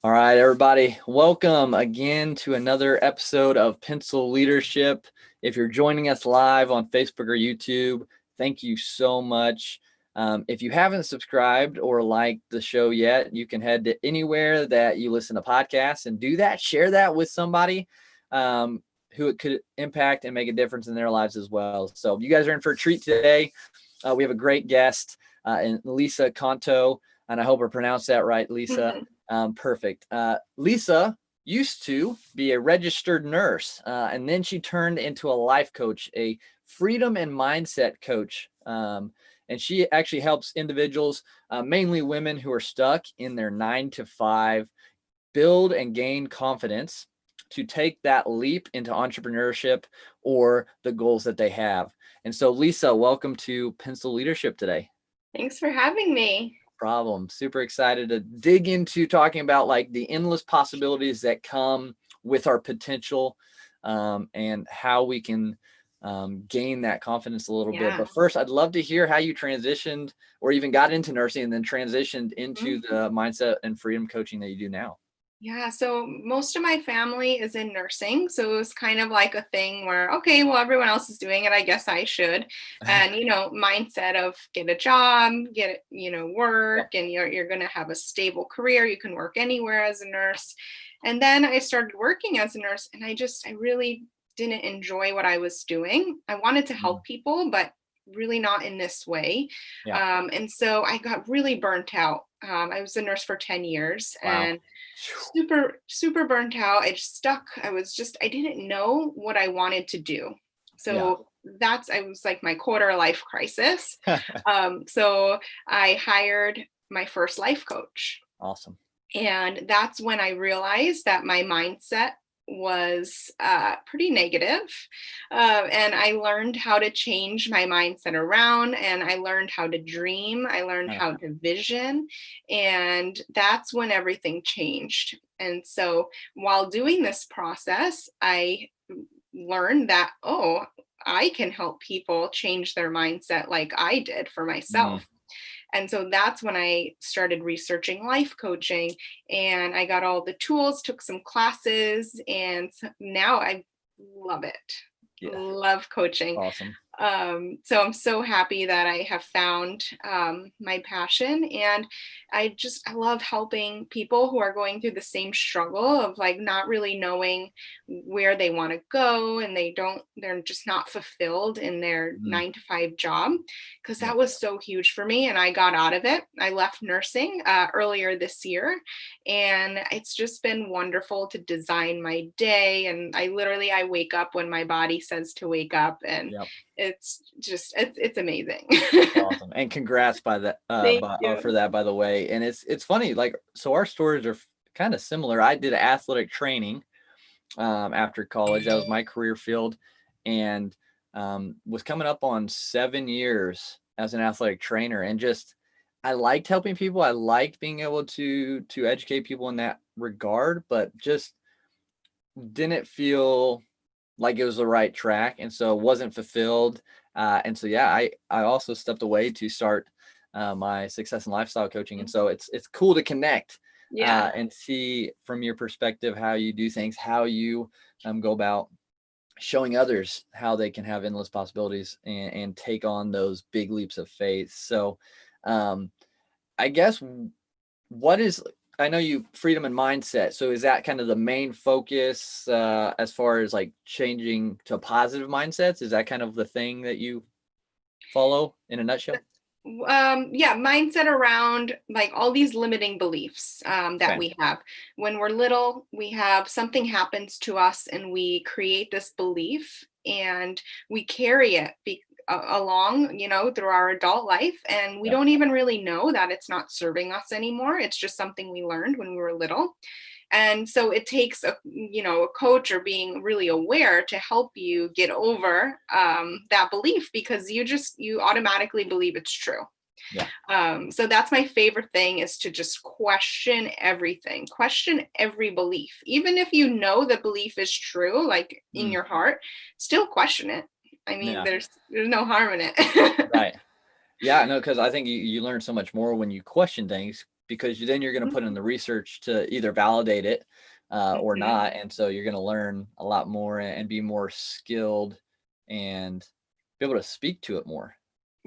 All right, everybody, welcome again to another episode of Pencil Leadership. If you're joining us live on Facebook or YouTube, thank you so much. If you haven't subscribed or liked the show yet, you can head to anywhere that you listen to podcasts and do that. Share that with somebody who it could impact and make a difference in their lives as well. So you guys are in for a treat today. We have a great guest, Lisa Conto, and I hope I pronounced that right, Lisa. Perfect. Lisa used to be a registered nurse, and then she turned into a life coach, a freedom and mindset coach. And she actually helps individuals, mainly women who are stuck in their 9 to 5, build and gain confidence to take that leap into entrepreneurship or the goals that they have. And so, Lisa, welcome to Pencil Leadership today. Thanks for having me. Problem. Super excited to dig into talking about like the endless possibilities that come with our potential, and how we can gain that confidence a little bit. But first, I'd love to hear how you transitioned or even got into nursing and then transitioned into the mindset and freedom coaching that you do now. Yeah, so most of my family is in nursing. So it was kind of like a thing where, okay, well, everyone else is doing it. I guess I should. And, mindset of get a job, work, and you're going to have a stable career. You can work anywhere as a nurse. And then I started working as a nurse, and I really didn't enjoy what I was doing. I wanted to help people, but really not in this way. And so I got really burnt out. I was a nurse for 10 years. Wow. And super burnt out. I didn't know what I wanted to do. So I was like my quarter life crisis. So I hired my first life coach. Awesome. And that's when I realized that my mindset was pretty negative. And I learned how to change my mindset around, and I learned how to dream. I learned how to vision. And that's when everything changed. And so while doing this process, I learned that, I can help people change their mindset like I did for myself. And so that's when I started researching life coaching, and I got all the tools, took some classes, and now I love it. Yeah. Love coaching. Awesome. So I'm so happy that I have found my passion, and I love helping people who are going through the same struggle of like not really knowing where they want to go, and they're just not fulfilled in their 9 to 5 job, because that was so huge for me. And I got out of it. I left nursing earlier this year, and it's just been wonderful to design my day. And I wake up when my body says to wake up, and it's amazing. Awesome. And congrats for that, by the way. And it's funny, like, so our stories are kind of similar. I did athletic training after college. That was my career field, and was coming up on 7 years as an athletic trainer. And just, I liked helping people. I liked being able to educate people in that regard, but just didn't feel like it was the right track, and so wasn't fulfilled. And so I also stepped away to start my success and lifestyle coaching. And so it's cool to connect and see from your perspective how you do things, how you go about showing others how they can have endless possibilities and take on those big leaps of faith. So I guess I know you freedom and mindset. So is that kind of the main focus as far as like changing to positive mindsets? Is that kind of the thing that you follow in a nutshell? Mindset around like all these limiting beliefs that we have. When we're little, we have something happens to us and we create this belief, and we carry it along, through our adult life, and we don't even really know that it's not serving us anymore. It's just something we learned when we were little. And so it takes a coach or being really aware to help you get over that belief, because you automatically believe it's true. So that's my favorite thing, is to just question everything, question every belief. Even if you know the belief is true, like in your heart, still question it. I mean, there's no harm in it. Right. Yeah, no, because I think you learn so much more when you question things, because then you're going to put in the research to either validate it or Mm-hmm. not. And so you're going to learn a lot more and be more skilled and be able to speak to it more.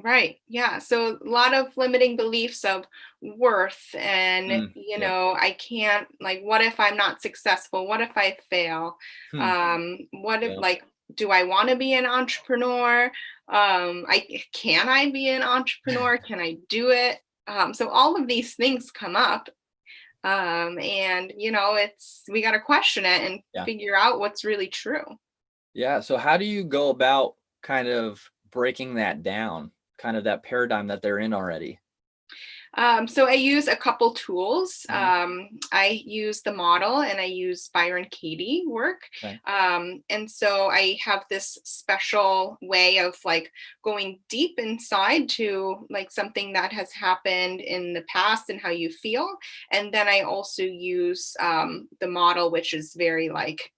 Right. Yeah. So a lot of limiting beliefs of worth and, Yep. I can't, like, what if I'm not successful? What if I fail? Hmm. What if, Yeah. like, do I want to be an entrepreneur? Can I be an entrepreneur? Can I do it? So all of these things come up. And we got to question it and Yeah. figure out what's really true. Yeah. So how do you go about kind of breaking that down, kind of that paradigm that they're in already? So I use a couple tools. Mhm. I use the model and I use Byron Katie work. Okay. And so I have this special way of like going deep inside to like something that has happened in the past and how you feel. And then I also use the model, which is very like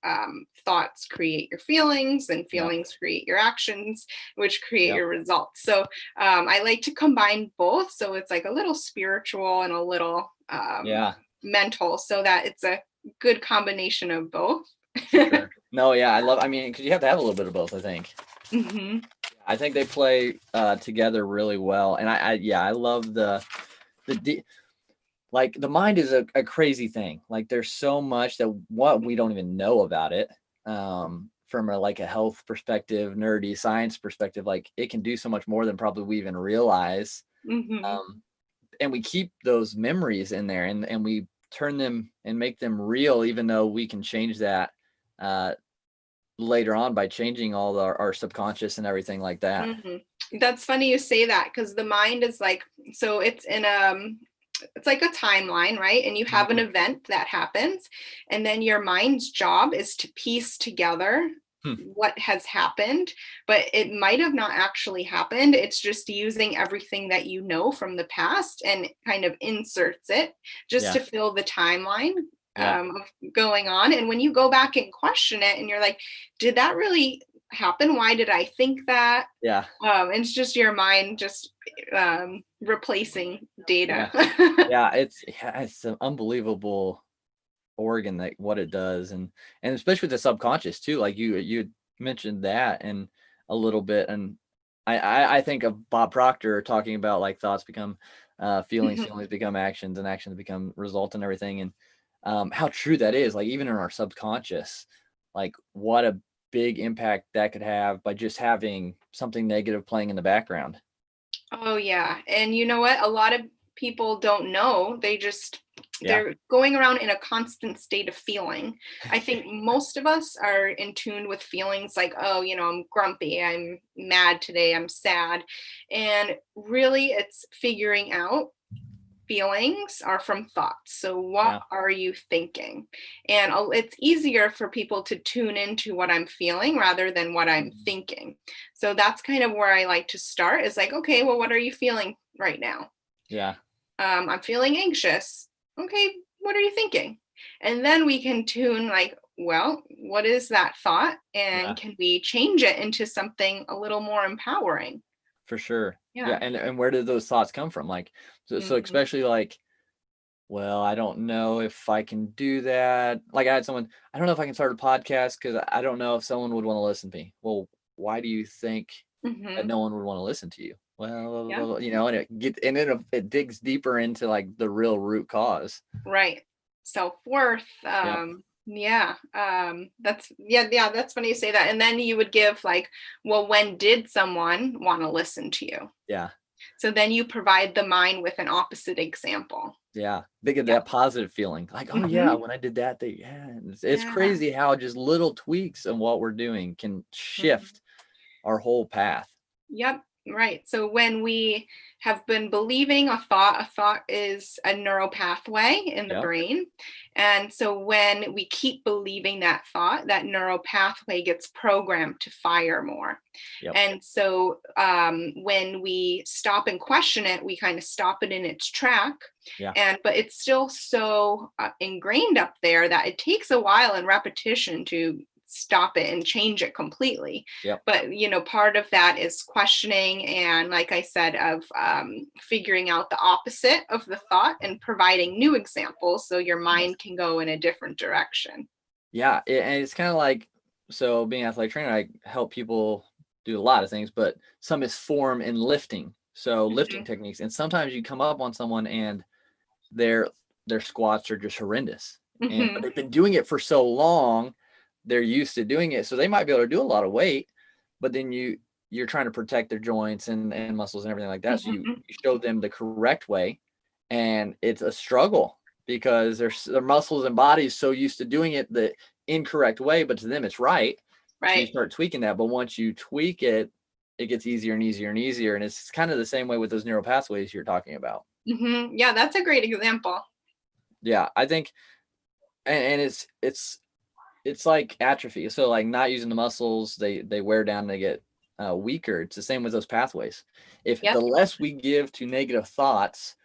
thoughts create your feelings and Yep. feelings create your actions, which create Yep. your results. So I like to combine both. So it's like a little spiritual and a little Yeah. mental, so that it's a good combination of both. For sure. No, yeah, I mean, because you have to have a little bit of both, I think. Hmm. I think they play together really well. And I love the like the mind is a crazy thing. Like there's so much that what we don't even know about it. From a health perspective, nerdy science perspective, like it can do so much more than probably we even realize. Hmm. Um, and we keep those memories in there and we turn them and make them real, even though we can change that uh, later on by changing all our subconscious and everything like that. Hmm. That's funny you say that, because the mind is like, so it's like a timeline, right? And you have an Mhm. event that happens, and then your mind's job is to piece together Hmm. what has happened, but it might have not actually happened. It's just using everything that you know from the past and kind of inserts it just Yeah. to fill the timeline Yeah. of going on. And when you go back and question it, and you're like, did that really happen? Why did I think that? Yeah. It's just your mind just replacing data. Yeah. Yeah. It's an unbelievable organ that what it does, and especially with the subconscious too. Like you mentioned that and a little bit, and I think of Bob Proctor talking about like thoughts become feelings, Mhm. feelings become actions, and actions become results and everything, and how true that is. Like even in our subconscious, like what a big impact that could have by just having something negative playing in the background. Oh yeah. And you know what? A lot of people don't know. Yeah. They're going around in a constant state of feeling. I think most of us are in tune with feelings like, oh, I'm grumpy, I'm mad today, I'm sad. And really it's figuring out feelings are from thoughts. So, what Yeah. are you thinking? And it's easier for people to tune into what I'm feeling rather than what I'm thinking. So, that's kind of where I like to start is like, okay, well, what are you feeling right now? Yeah. I'm feeling anxious. Okay, what are you thinking? And then we can tune, like, well, what is that thought? Yeah. And can we change it into something a little more empowering? For sure. Yeah, Yeah. and where did those thoughts come from? Like, so Mhm. especially like, well, I don't know if I can do that. Like I had someone, I don't know if I can start a podcast because I don't know if someone would want to listen to me. Well, why do you think that Mhm. no one would want to listen to you? Yeah. Well, and it digs deeper into like the real root cause. Right. Self-worth. Yep. Yeah. Yeah, that's funny you say that. And then you would give like, well, when did someone want to listen to you? Yeah. So then you provide the mind with an opposite example. Yeah. Think of Yeah. that positive feeling. Like, oh yeah, Hmm. when I did that, yeah. It's Yeah. crazy how just little tweaks in what we're doing can Mhm. shift our whole path. Yep, right. So when we have been believing a thought is a neural pathway in the Yep. brain. And so when we keep believing that thought, that neural pathway gets programmed to fire more. Yep. And so when we stop and question it, we kind of stop it in its track. Yeah. But it's still so ingrained up there that it takes a while and repetition to stop it and change it completely. Yep. But, part of that is questioning and, like I said, of figuring out the opposite of the thought and providing new examples so your mind can go in a different direction. Yeah. And it's kind of like, so being an athletic trainer, I help people do a lot of things, but some is form and lifting. So lifting techniques. And sometimes you come up on someone and their squats are just horrendous. But they've been doing it for so long, they're used to doing it. So they might be able to do a lot of weight, but then you're trying to protect their joints and muscles and everything like that. So you show them the correct way, and it's a struggle because their muscles and bodies so used to doing it the incorrect way, but to them it's right. So you start tweaking that. But once you tweak it, it gets easier and easier and easier. And it's kind of the same way with those neural pathways you're talking about. Yeah, that's a great example. Yeah, I think, and it's like atrophy. So like not using the muscles, they wear down, they get weaker. It's the same with those pathways. If the less we give to negative thoughts,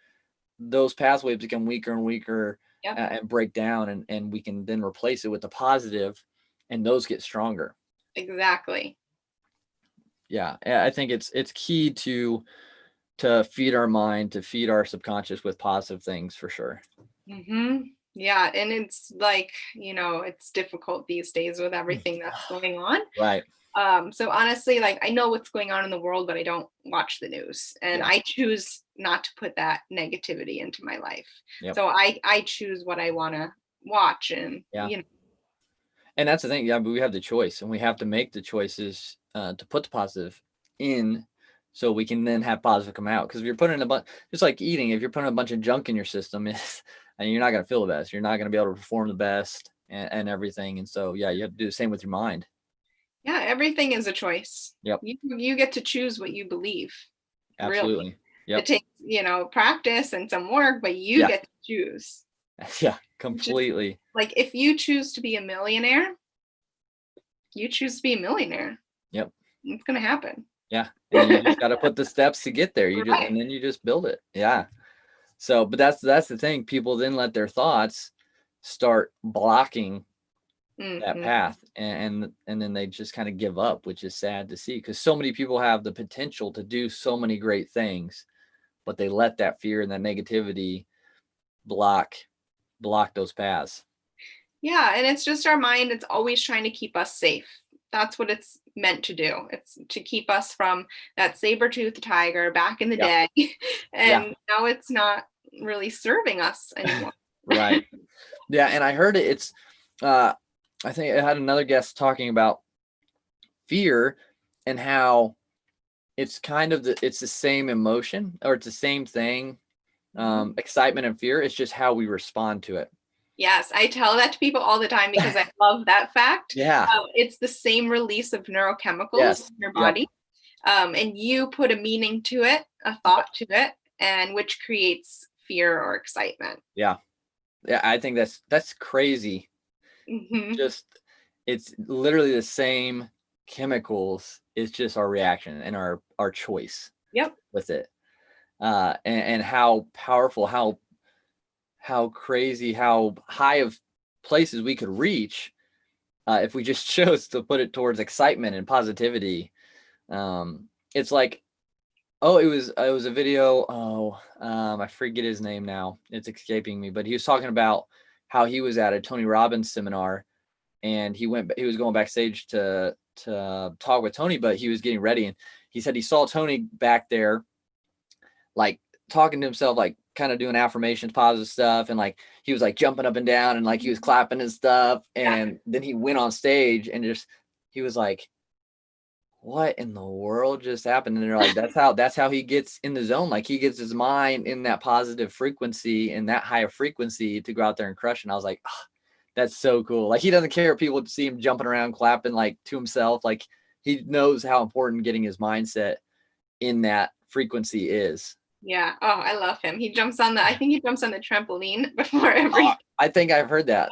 those pathways become weaker and weaker and break down, and we can then replace it with the positive, and those get stronger. Exactly. Yeah, I think it's key to feed our mind, to feed our subconscious with positive things for sure. Yeah, and it's like, it's difficult these days with everything that's going on. Right. So honestly, like, I know what's going on in the world, but I don't watch the news, and I choose not to put that negativity into my life. So I choose what I want to watch, and and that's the thing. Yeah, but we have the choice, and we have to make the choices to put the positive in, so we can then have positive come out. Because if you're putting just like eating, if you're putting a bunch of junk in your system, and you're not going to feel the best, you're not going to be able to perform the best and everything. And so, yeah, you have to do the same with your mind. Yeah, everything is a choice. Yep. You get to choose what you believe. Absolutely. Really. Yep. It takes, practice and some work, but you get to choose. Yeah, completely. Just, like, if you choose to be a millionaire, you choose to be a millionaire. Yep. It's going to happen. Yeah. And you just got to put the steps to get there. And then you just build it. Yeah. So, but that's the thing. People then let their thoughts start blocking that path, and then they just kind of give up, which is sad to see, because so many people have the potential to do so many great things, but they let that fear and that negativity block those paths. Yeah, and it's just our mind. It's always trying to keep us safe. That's what it's meant to do. It's to keep us from that saber-toothed tiger back in the day. And now it's not really serving us anymore. Right. Yeah. And I heard it's, I think I had another guest talking about fear and how it's kind of it's the same emotion, or it's the same thing. Excitement and fear. It's just how we respond to it. Yes, I tell that to people all the time because I love that fact. Yeah. It's the same release of neurochemicals in your body. And you put a meaning to it, a thought to it, and which creates fear or excitement. Yeah. Yeah, I think that's crazy. Just, it's literally the same chemicals. It's just our reaction and our choice with it. And how powerful, how crazy, how high of places we could reach if we just chose to put it towards excitement and positivity. It's like, it was a video. I forget his name now. It's escaping me, but he was talking about how he was at a Tony Robbins seminar, and he was going backstage to talk with Tony, but he was getting ready, and he said he saw Tony back there, like talking to himself, like kind of doing affirmations, positive stuff, and like he was like jumping up and down, and like he was clapping and stuff, and then he went on stage and he was like, what in the world just happened? And they're like, that's how he gets in the zone. Like, he gets his mind in that positive frequency and that higher frequency to go out there and crush. And I was like, oh, that's so cool. Like, he doesn't care if people see him jumping around, clapping like to himself. Like, he knows how important getting his mindset in that frequency is. Yeah. Oh, I love him. I think he jumps on the trampoline before every. I think I've heard that.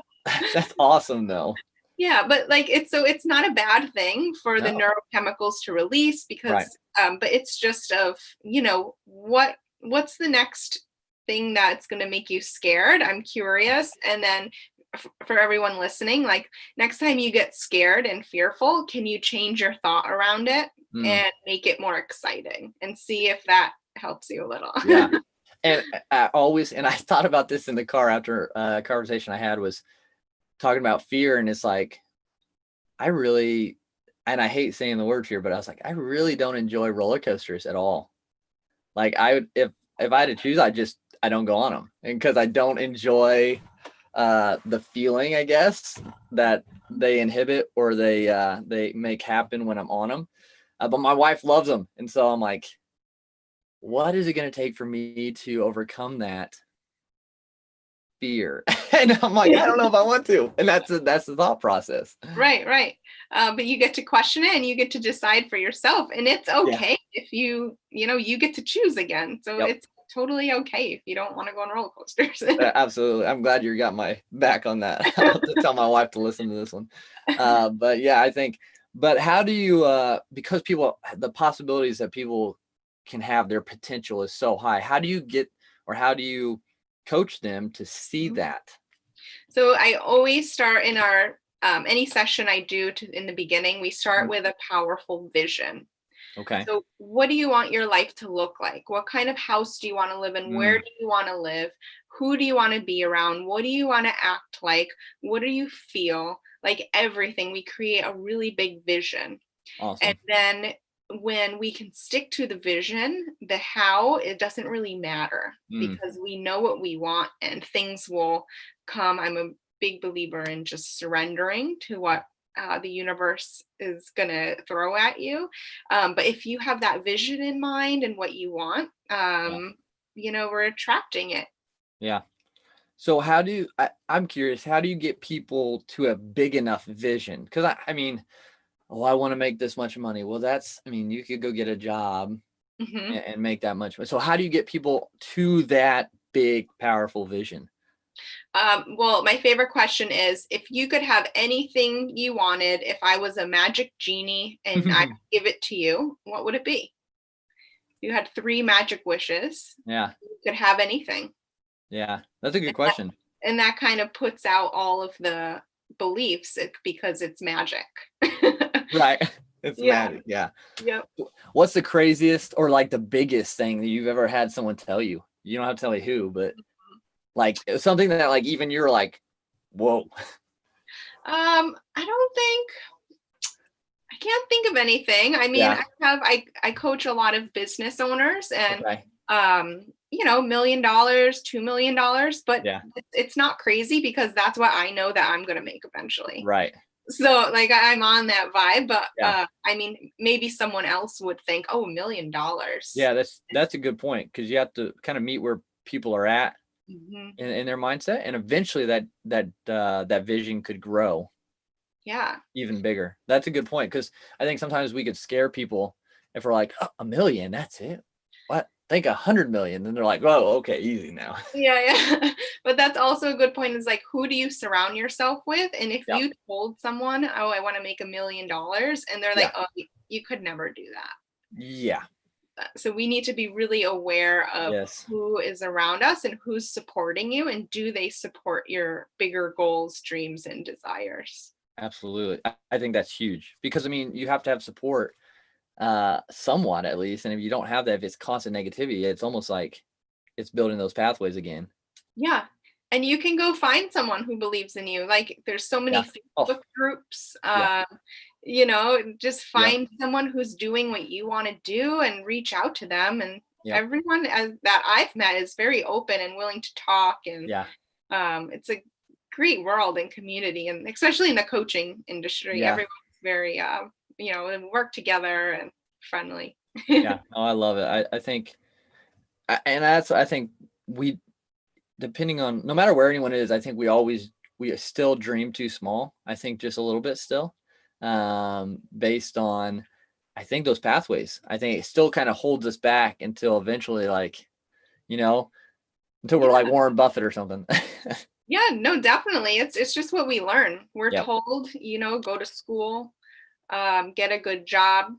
That's awesome though. Yeah, but like it's not a bad thing for the neurochemicals to release, because but it's just of, what's the next thing that's going to make you scared? I'm curious. And then for everyone listening, like next time you get scared and fearful, can you change your thought around it and make it more exciting and see if that helps you a little? Yeah. And and I thought about this in the car after a conversation I had, was talking about fear. And it's like, and I hate saying the word fear, but I was like, I really don't enjoy roller coasters at all. Like if I had to choose, I don't go on them. And because I don't enjoy the feeling, I guess, that they inhibit or they make happen when I'm on them. But my wife loves them. And so I'm like, what is it going to take for me to overcome that fear? And I'm like, I don't know if I want to. And that's the thought process. Right. But you get to question it and you get to decide for yourself. And it's okay if you get to choose again. So it's totally okay if you don't want to go on roller coasters. Absolutely. I'm glad you got my back on that. I'll have to tell my wife to listen to this one. But yeah, I think, but how do you, because the possibilities that people can have, their potential is so high. How do you coach them to see that? So I always start in our, any session I do in the beginning, we start with a powerful vision. Okay. So what do you want your life to look like? What kind of house do you want to live in? Where do you want to live? Who do you want to be around? What do you want to act like? What do you feel? Like everything. We create a really big vision. Awesome. And then when we can stick to the vision, the how, it doesn't really matter because we know what we want and things will come. I'm a big believer in just surrendering to what the universe is going to throw at you. But if you have that vision in mind and what you want, we're attracting it. Yeah. So I'm curious, how do you get people to a big enough vision? Because I mean, I want to make this much money. Well, you could go get a job and make that much money. So how do you get people to that big, powerful vision? Well, my favorite question is, if you could have anything you wanted, if I was a magic genie and I could give it to you, what would it be? You had 3 magic wishes. Yeah. You could have anything. Yeah, that's a good question. And that kind of puts out all of the beliefs because it's magic. Right. It's magic. Yeah. Yep. What's the craziest or like the biggest thing that you've ever had someone tell you? You don't have to tell me who, but like something that like even you're like, whoa. I can't think of anything. I mean, I coach a lot of business owners and $1 million, $2 million, but it's not crazy because that's what I know that I'm going to make eventually. Right. So like I'm on that vibe, but I mean, maybe someone else would think, oh, $1 million. Yeah, that's a good point, because you have to kind of meet where people are at in their mindset, and eventually that vision could grow. Yeah. Even bigger. That's a good point, because I think sometimes we could scare people if we're like, oh, $1 million, that's it. What? Think 100 million. Then they're like, oh, okay, easy now. Yeah. But that's also a good point, is like, who do you surround yourself with? And if you told someone, oh, I want to make $1 million, and they're like, oh, you could never do that. Yeah. So we need to be really aware of who is around us and who's supporting you, and do they support your bigger goals, dreams, and desires? Absolutely. I think that's huge, because I mean, you have to have support somewhat at least. And if you don't have that, if it's constant negativity, it's almost like it's building those pathways again. Yeah. And you can go find someone who believes in you. Like there's so many Facebook groups, just find someone who's doing what you want to do and reach out to them. And everyone that I've met is very open and willing to talk. And it's a great world and community, and especially in the coaching industry, everyone's very, work together and friendly. I love it. I think, I think we, depending on, no matter where anyone is, I think we still dream too small. I think just a little bit still, based on, I think those pathways, I think it still kind of holds us back until eventually, like, until we're like Warren Buffett or something. Yeah, no, definitely. It's just what we learn. We're told, go to school, get a good job,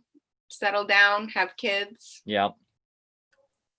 settle down, have kids. Yep.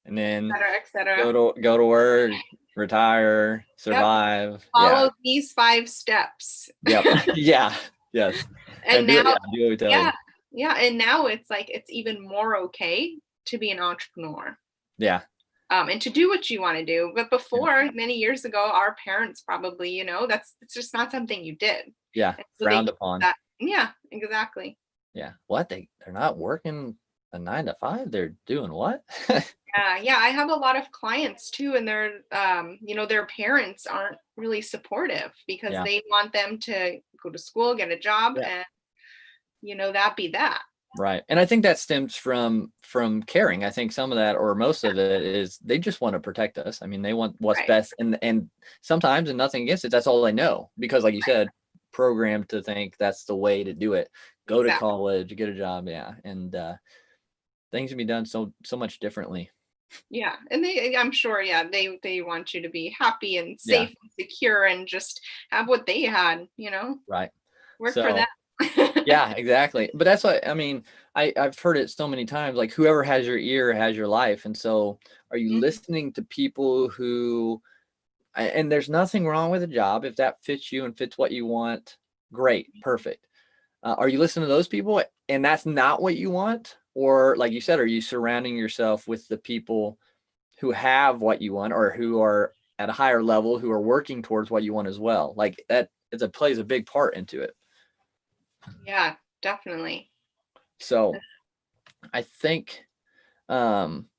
And then et cetera. go to work, retire, Yep. survive. Yeah. Follow these 5 steps. Yep. Yeah. Yes. And And do it. now, Yeah. Do what we tell yeah, you. yeah, and now it's like it's even more okay to be an entrepreneur, Yeah. and to do what you want to do. But Yeah. before, many years ago, our parents probably, that's it's just not something you did. Yeah. And so they Frowned keep upon. that. Yeah, exactly. Yeah. What? They're not working a 9 to 5. They're doing what? Yeah, I have a lot of clients too, and their parents aren't really supportive because Yeah. they want them to go to school, get a job, Yeah. and that be that. Right. And I think that stems from caring. I think some of that or most of it is they just want to protect us. I mean, they want what's Right. best and sometimes and nothing against it, that's all they know. Because like you said, programmed to think that's the way to do it. Go to Exactly. college, get a job, yeah. And things can be done so much differently. Yeah. And I'm sure, yeah, they want you to be happy and Yeah, safe and secure and just have what they had, right. work for them. So yeah, exactly. But that's what I mean. I've heard it so many times, like whoever has your ear has your life. And so are you Mhm. listening to people who and there's nothing wrong with a job if that fits you and fits what you want? Great, perfect. Are you listening to those people and that's not what you want? Or like you said, are you surrounding yourself with the people who have what you want or who are at a higher level, who are working towards what you want as well? Like that plays a big part into it. Yeah, definitely. So I think um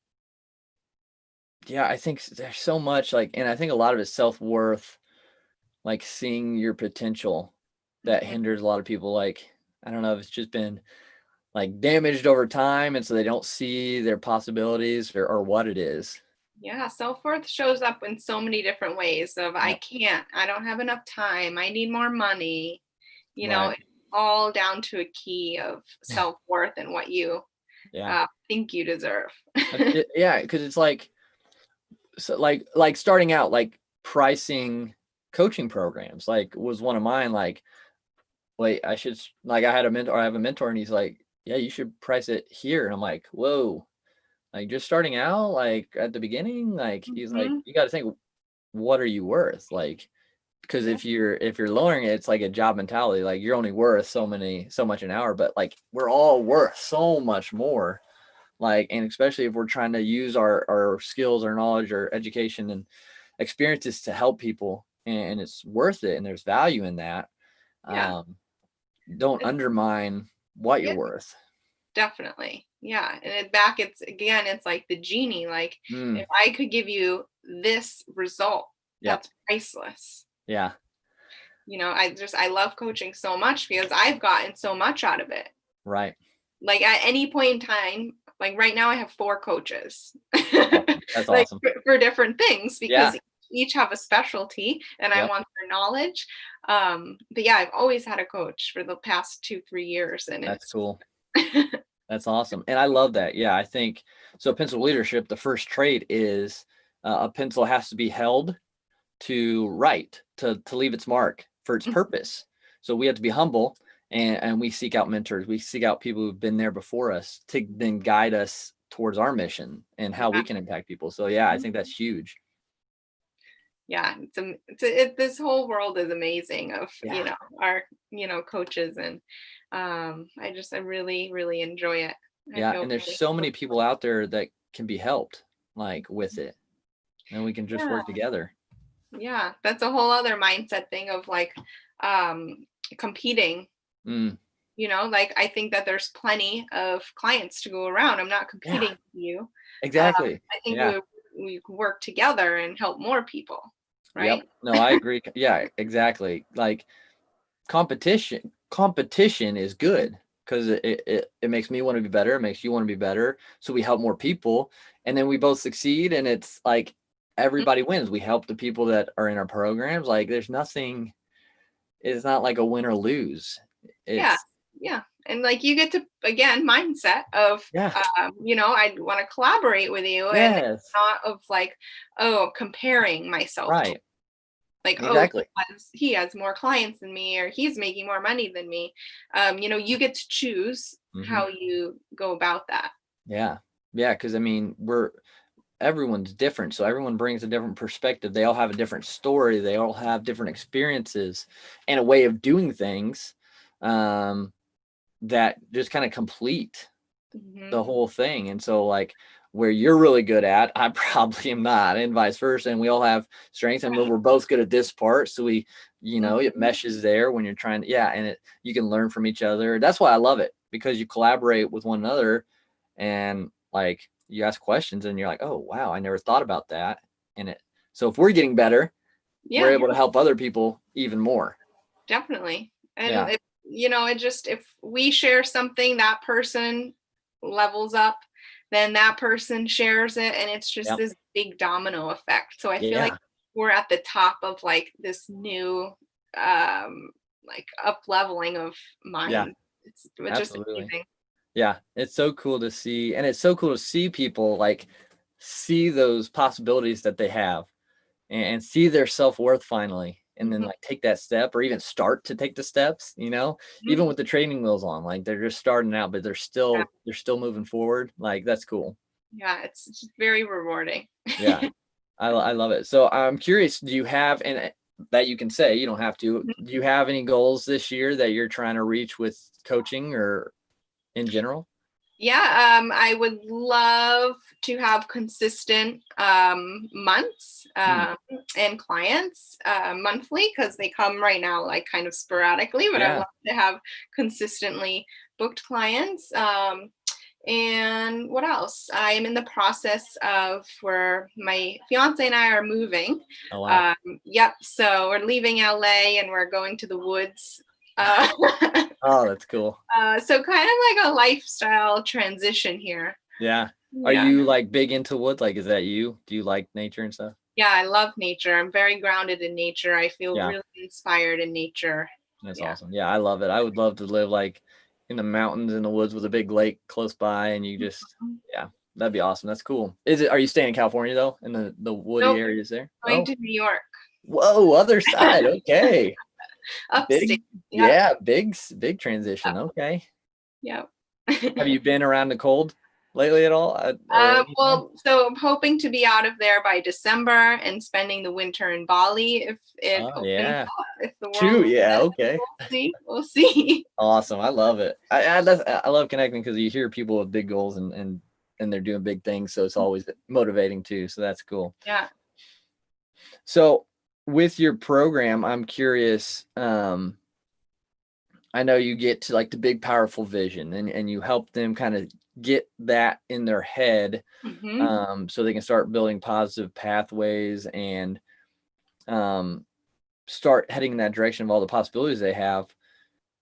yeah, I think there's so much like, and I think a lot of it's self-worth, like seeing your potential that Mhm. hinders a lot of people. Like, I don't know if it's just been like damaged over time. And so they don't see their possibilities or what it is. Yeah, self-worth shows up in so many different ways of Yep. I don't have enough time, I need more money. Right. It's all down to a key of self-worth and what you Yeah. think you deserve. Yeah. Cause it's like, so like starting out, like pricing coaching programs, like was one of mine. Like, wait, like I had a mentor, I have a mentor and he's like, yeah, you should price it here. And I'm like, whoa, like just starting out, like at the beginning, like he's like, Mhm. you got to think, what are you worth? Like, because Yeah, if you're lowering it, it's like a job mentality. Like you're only worth so much an hour, but like we're all worth so much more. Like, and especially if we're trying to use our skills, our knowledge, our education and experiences to help people, and it's worth it, and there's value in that. yeah. Um, don't It's, undermine what you're yeah, worth. definitely. Yeah. And it's like the genie. Like Mm, if I could give you this result, yep. that's priceless. Yeah. I love coaching so much because I've gotten so much out of it. Right. Like at any point in time, like right now I have 4 coaches. Awesome. That's Like awesome. for different things Yeah. because each have a specialty and I Yep. want their knowledge. But yeah, I've always had a coach for the past 2-3 years and That's it's cool. That's awesome. And I love that. Yeah. I think so. Pencil leadership, the first trait is a pencil has to be held to write, to leave its mark for its purpose. So we have to be humble and we seek out mentors. We seek out people who've been there before us to then guide us towards our mission and how yeah. we can impact people. So yeah, I think that's huge. Yeah, this whole world is amazing of, Yeah. our, coaches and I really really enjoy it. I Yeah. feel And there's really so many people out there that can be helped like with it. And we can just yeah. work together. Yeah, that's a whole other mindset thing of like competing. Mm, Like I think that there's plenty of clients to go around. I'm not yeah, competing with you. exactly. I think Yeah. we can work together and help more people, Yep. right? No, I agree. Yeah, exactly. Like competition is good because it makes me want to be better. It makes you want to be better. So we help more people and then we both succeed. And it's like Mm, everybody wins. We help the people that are in our programs. Like there's nothing, it's not like a win or lose. yeah, It's yeah, and like you get to again mindset of yeah, I want to collaborate with you, and yes, not of like comparing myself to right. like, oh, Exactly. he has more clients than me, or he's making more money than me. You get to choose Hmm. how you go about that. Yeah. Yeah. Cause I mean, everyone's different. So everyone brings a different perspective. They all have a different story. They all have different experiences and a way of doing things that just kind of complete the whole thing. And so like where you're really good at, I probably am not, and vice versa. And we all have strengths, and we're both good at this part. So we, it meshes there when you're trying to, and you can learn from each other. That's why I love it, because you collaborate with one another, and like you ask questions and you're like, oh wow, I never thought about that. So if we're getting better, we're able to help other people even more. Definitely. And if we share something, that person levels up, then that person shares it, and it's just this big domino effect. So I feel like we're at the top of like this new like up leveling of mind. It's just amazing. Yeah, it's so cool to see. And it's so cool to see people like see those possibilities that they have and see their self-worth finally, and then like take that step, or even start to take the steps, even with the training wheels on, like they're just starting out, but they're still moving forward. Like that's cool. Yeah, it's just very rewarding. Yeah, I love it. So I'm curious, do you have, and that you can say, you don't have to, do you have any goals this year that you're trying to reach with coaching or in general? Yeah, I would love to have consistent months and clients monthly, because they come right now like kind of sporadically, but I'd love to have consistently booked clients. And what else? I'm in the process of where my fiance and I are moving. Oh, wow. So we're leaving LA and we're going to the woods. Oh, that's cool. So kind of like a lifestyle transition here. Yeah. Are you like big into woods? Like, is that you? Do you like nature and stuff? Yeah, I love nature. I'm very grounded in nature. I feel really inspired in nature. That's awesome. Yeah, I love it. I would love to live like in the mountains, in the woods with a big lake close by, and you just, that'd be awesome. That's cool. Are you staying in California though, in the woody areas there? Going to New York. Whoa, other side. Okay. Upstate. Big transition. Okay. Yep. Have you been around the cold lately at all? So I'm hoping to be out of there by December and spending the winter in Bali if it opens up, if the world okay. We'll see. Awesome. I love it. I love connecting, because you hear people with big goals and they're doing big things, so it's always motivating too. So that's cool. Yeah. So with your program, I'm curious, I know you get to like the big powerful vision, and you help them kind of get that in their head, so they can start building positive pathways and start heading in that direction of all the possibilities they have.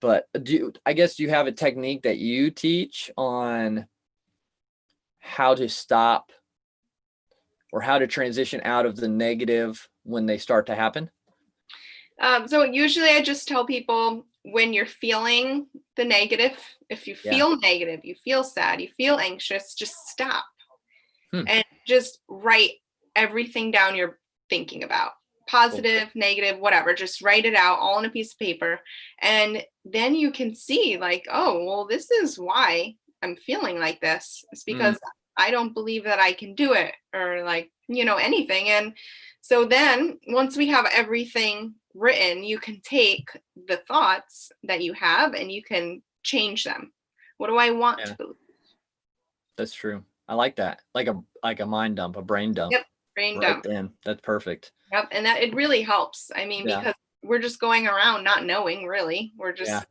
But do you have a technique that you teach on how to stop or how to transition out of the negative when they start to happen? So usually I just tell people, when you're feeling the negative, if you feel negative, you feel sad, you feel anxious, just stop and just write everything down you're thinking about. Positive, negative, whatever, just write it out all on a piece of paper. And then you can see like, oh, well, this is why I'm feeling like this. It's because I don't believe that I can do it, or like, anything. And so then once we have everything written, you can take the thoughts that you have and you can change them. What do I want to believe? That's true. I like that. Like a mind dump, a brain dump. Yep, brain dump. Then that's perfect. Yep, and that it really helps. I mean, because we're just going around not knowing, really. We're just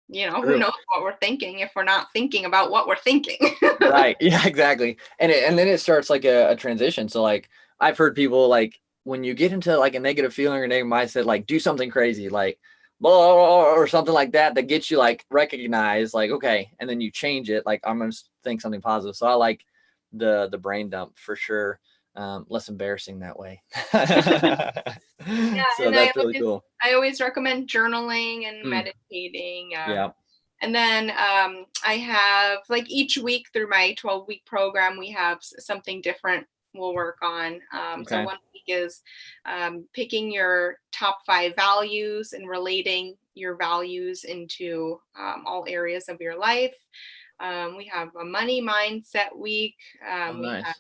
who knows what we're thinking if we're not thinking about what we're thinking. Right. Yeah, exactly. And then it starts like a transition. So like I've heard people like, when you get into like a negative feeling or negative mindset, like do something crazy, like blah, or something like that gets you like recognized, like, okay. And then you change it. Like, I'm going to think something positive. So I like the brain dump for sure. Less embarrassing that way. So that's really cool. I always recommend journaling and meditating. And then I have like each week through my 12-week program, we have something different we'll work on. So one week is picking your top 5 values and relating your values into all areas of your life. We have a money mindset week. Nice. We have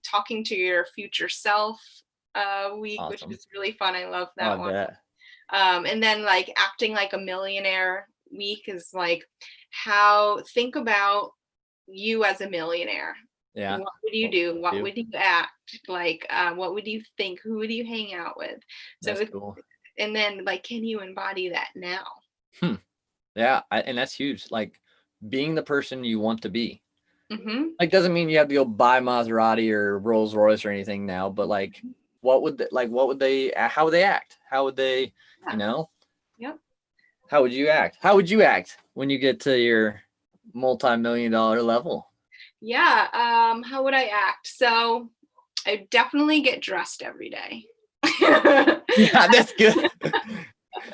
talking to your future self week, Awesome. which is really fun. I love that I one. bet. And then like acting like a millionaire week is like think about you as a millionaire. Yeah. What would you do? What would you act like? What would you think? Who would you hang out with? That's cool. And then like, can you embody that now? Yeah. And that's huge. Like being the person you want to be. Mm-hmm. Like, doesn't mean you have to go buy Maserati or Rolls Royce or anything now, but like, how would they act? How would they, Yep. How would you act? How would you act when you get to your multi-million-dollar level? Yeah. How would I act? So I definitely get dressed every day. Yeah, that's good.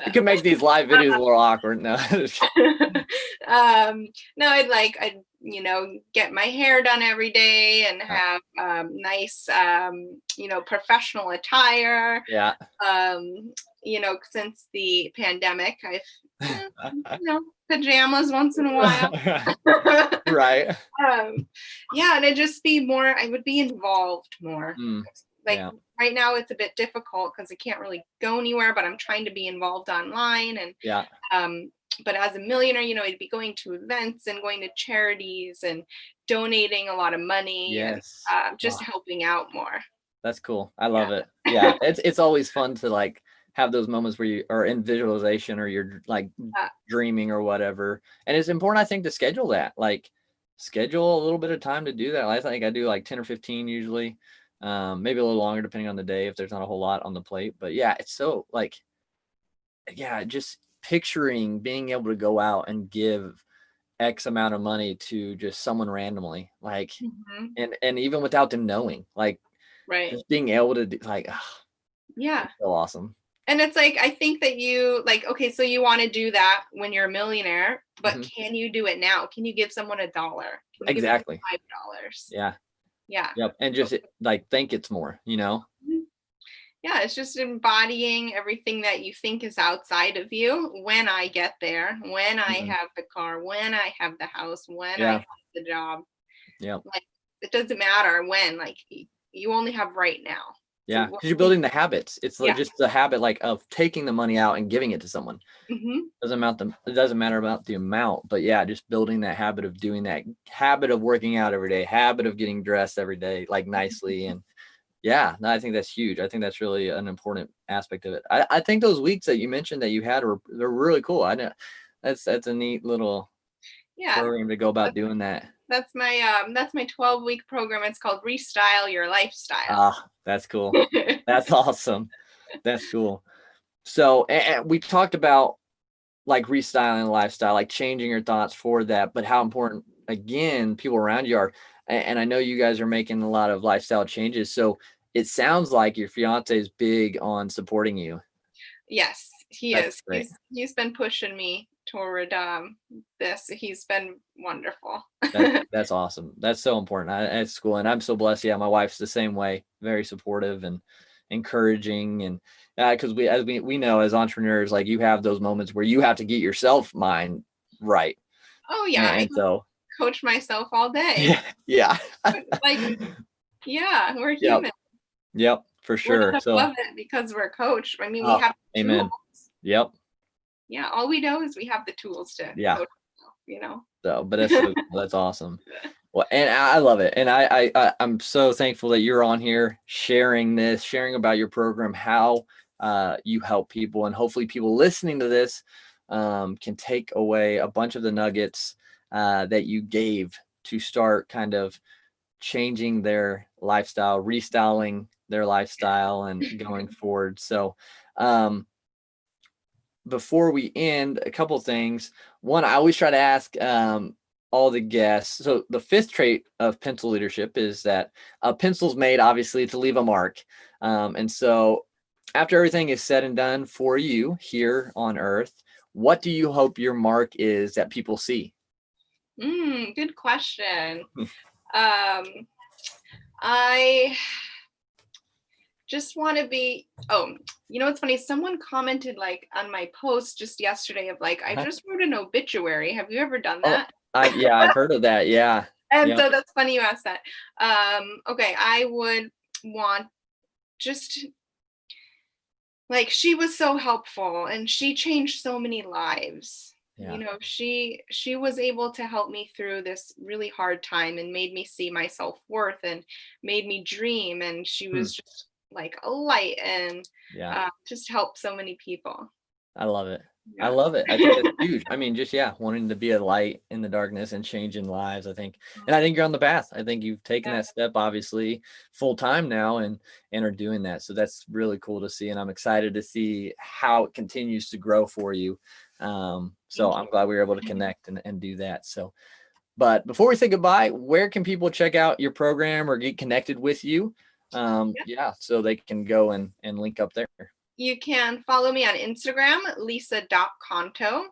You can make these live videos a little awkward. No. No, I'd get my hair done every day and have nice professional attire. Yeah. Since the pandemic, I've pajamas once in a while. Right. Yeah, and I would be involved more. Right now it's a bit difficult because I can't really go anywhere, but I'm trying to be involved online. And but as a millionaire, I'd be going to events and going to charities and donating a lot of money. Yes. And just helping out more. That's cool. I love it. Yeah. It's always fun to like have those moments where you are in visualization or you're like dreaming or whatever. And it's important, I think, to schedule that. Like schedule a little bit of time to do that. I think I do like 10 or 15 usually. Maybe a little longer depending on the day if there's not a whole lot on the plate. But yeah, it's so like, just picturing being able to go out and give X amount of money to just someone randomly, like, and even without them knowing, like, just being able to do, like, so awesome. And it's like, I think that you like, okay, so you want to do that when you're a millionaire, but can you do it now? Can you give someone $1? Exactly. $5? Yeah. Yeah. Yep. And just like think it's more, Yeah, it's just embodying everything that you think is outside of you when I get there, when I have the car, when I have the house, when I have the job. Yeah. Like it doesn't matter when, like you only have right now. Yeah, because you're building the habits. It's like just the habit like of taking the money out and giving it to someone. It doesn't matter about the amount, but just building that habit of doing that, habit of working out every day, habit of getting dressed every day, like nicely. And I think that's huge. I think that's really an important aspect of it. I think those weeks that you mentioned that you had they're really cool. I know that's a neat little program to go about doing that. That's my 12-week program. It's called Restyle Your Lifestyle. Ah, that's cool. That's awesome. That's cool. So, and we talked about like restyling lifestyle, like changing your thoughts for that, but how important, again, people around you are. And I know you guys are making a lot of lifestyle changes. So it sounds like your fiance is big on supporting you. Yes, he is. He's been pushing me toward this. He's been wonderful. That's awesome. That's so important. That's cool. And I'm so blessed. Yeah, my wife's the same way, very supportive and encouraging. And because we know as entrepreneurs, like you have those moments where you have to get yourself mind right. Oh yeah. And so coach myself all day. Yeah. Like, yeah, we're human. Yep, for sure. So love it because we're coached. I mean, we have amen. Tools. Yep. Yeah, all we know is we have the tools to coach, So, but that's awesome. Well, and I love it. And I'm so thankful that you're on here sharing about your program, how you help people, and hopefully people listening to this can take away a bunch of the nuggets that you gave to start kind of changing their lifestyle, restyling their lifestyle and going forward. So, before we end, a couple of things. One, I always try to ask all the guests. So the fifth trait of pencil leadership is that a pencil's made, obviously, to leave a mark. And so after everything is said and done for you here on Earth, what do you hope your mark is that people see? Good question. I just want to be, it's funny. Someone commented like on my post just yesterday of like, I just wrote an obituary. Have you ever done that? I've heard of that. Yeah. And so that's funny you asked that. Okay, I would want just like she was so helpful and she changed so many lives. Yeah. She was able to help me through this really hard time and made me see my self-worth and made me dream, and she was just like a light and just helped so many people. I love it. I Yeah. love it. I think that's huge. I mean, just wanting to be a light in the darkness and changing lives, I think. And I think you're on the path. I think you've taken that step, obviously, full time now and are doing that. So that's really cool to see. And I'm excited to see how it continues to grow for you. So I'm glad we were able to connect and do that. So, but before we say goodbye, where can people check out your program or get connected with you? So they can go and link up there. You can follow me on Instagram, lisa.conto,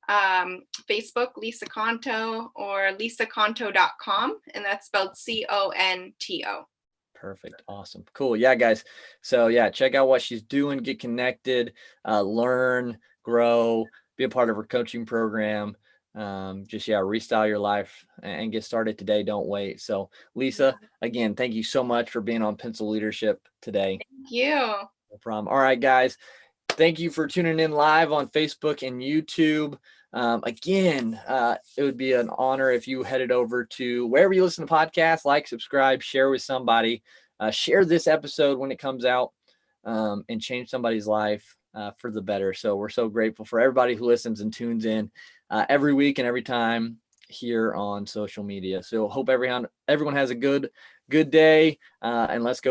Facebook, Lisa Conto, or lisaconto.com, and that's spelled Conto. Perfect. Awesome. Cool. Yeah, guys. So check out what she's doing, get connected, learn, grow, be a part of her coaching program. Restyle your life and get started today. Don't wait. So Lisa, again, thank you so much for being on Pencil Leadership today. Thank you. No problem. All right, guys. Thank you for tuning in live on Facebook and YouTube. Again, it would be an honor if you headed over to wherever you listen to podcasts, like, subscribe, share with somebody, share this episode when it comes out, and change somebody's life for the better. So we're so grateful for everybody who listens and tunes in every week and every time here on social media. So hope everyone has a good day, and let's go